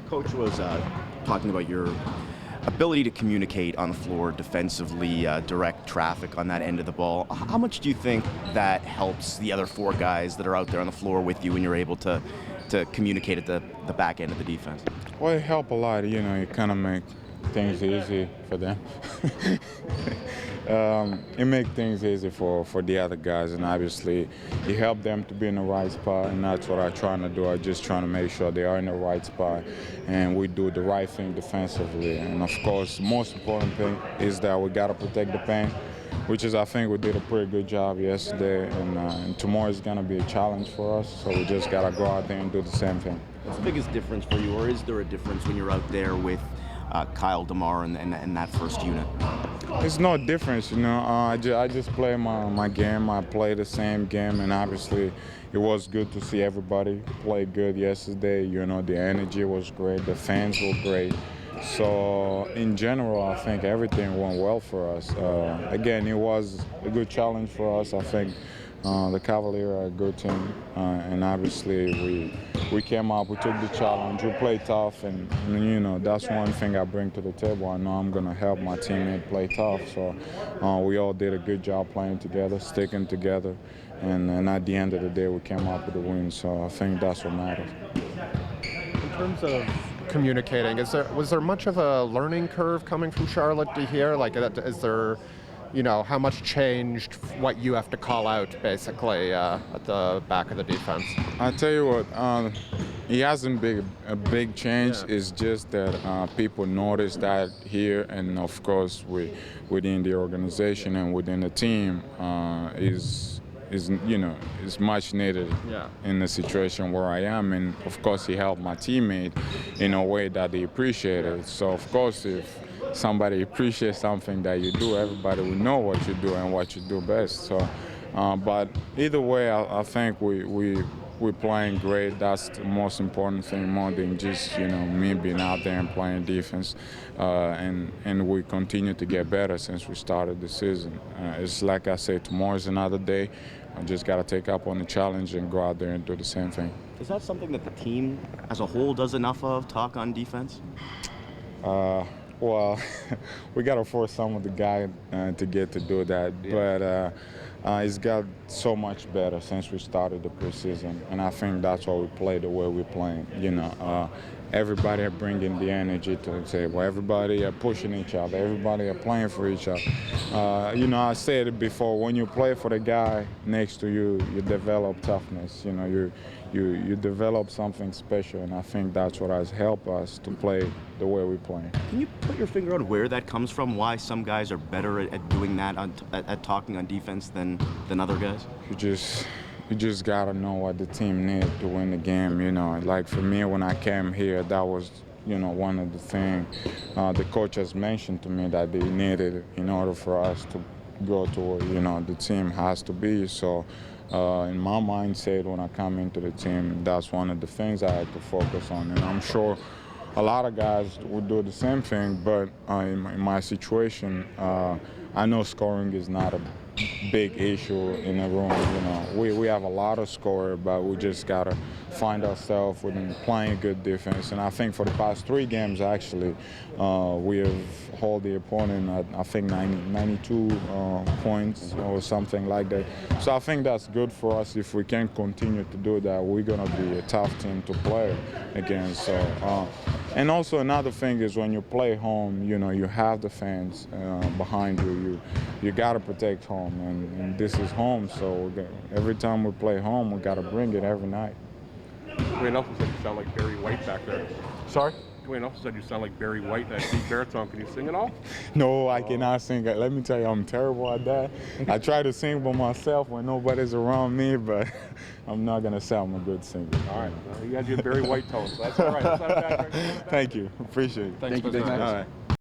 Coach was talking about your ability to communicate on the floor defensively, direct traffic on that end of the ball. How much do you think that helps the other four guys that are out there on the floor with you when you're able to communicate at the back end of the defense? Well, it helped a lot. It kind of make things easy for them. It makes things easy for the other guys, and obviously it helped them to be in the right spot, and that's what I'm trying to do. I'm just trying to make sure they are in the right spot and we do the right thing defensively. And of course, the most important thing is that we got to protect the paint, which is I think we did a pretty good job yesterday, and tomorrow is going to be a challenge for us, so we just got to go out there and do the same thing. What's the biggest difference for you, or is there a difference when you're out there with Kyle DeMar and that first unit? It's no difference, I just play my game. I play the same game, and obviously it was good to see everybody play good yesterday. The energy was great, the fans were great. So in general, I think everything went well for us. Again, it was a good challenge for us. I think the Cavaliers are a good team, and obviously we came up, we took the challenge, we played tough, and that's one thing I bring to the table. I know I'm going to help my teammate play tough, so we all did a good job playing together, sticking together, and at the end of the day, we came up with a win, so I think that's what matters. In terms of communicating, was there much of a learning curve coming from Charlotte to here? Like, is there, how much changed what you have to call out basically at the back of the defense? I tell you what, it hasn't been a big change. Yeah. It's just that people notice that here, and of course within the organization and within the team is much needed. Yeah. In the situation where I am, and of course he helped my teammate in a way that they appreciate it. So of course if somebody appreciates something that you do, everybody will know what you do and what you do best. So, but either way, I think we're playing great. That's the most important thing, more than just me being out there and playing defense. And we continue to get better since we started the season. It's like I said, tomorrow's another day. I just got to take up on the challenge and go out there and do the same thing. Is that something that the team as a whole does enough of, talk on defense? Well, we got to force some of the guys to get to do that, yeah. But it's got so much better since we started the preseason, and I think that's why we play the way we're playing. Everybody are bringing the energy to the table. Everybody are pushing each other. Everybody are playing for each other. I said it before, when you play for the guy next to you, you develop toughness. You develop something special, and I think that's what has helped us to play the way we play. Can you put your finger on where that comes from? Why some guys are better at doing that, at talking on defense than other guys? You just gotta know what the team needs to win the game. Like for me, when I came here, that was one of the things the coach has mentioned to me that they needed in order for us to go to where the team has to be. So in my mindset, when I come into the team, that's one of the things I had to focus on, and I'm sure a lot of guys would do the same thing. But in my situation, I know scoring is not a big issue in the room. We have a lot of scorer, but we just gotta find ourselves within playing good defense. And I think for the past 3 games, actually, we have held the opponent at, I think, 92 points or something like that. So I think that's good for us. If we can continue to do that, we're gonna be a tough team to play against. So, and also another thing is when you play home, you have the fans behind you. You gotta protect home, and this is home. So every time we play home, we gotta bring it every night. Dwayne also said you sound like Barry White back there. Sorry? Dwayne also said you sound like Barry White, that deep baritone. Can you sing at all? No, I cannot sing. Let me tell you, I'm terrible at that. I try to sing by myself when nobody's around me, but I'm not going to say I'm a good singer. All right. You got your Barry White tone, so that's all right. That's not a bad record. Thank you. Appreciate it. Thank you. All right.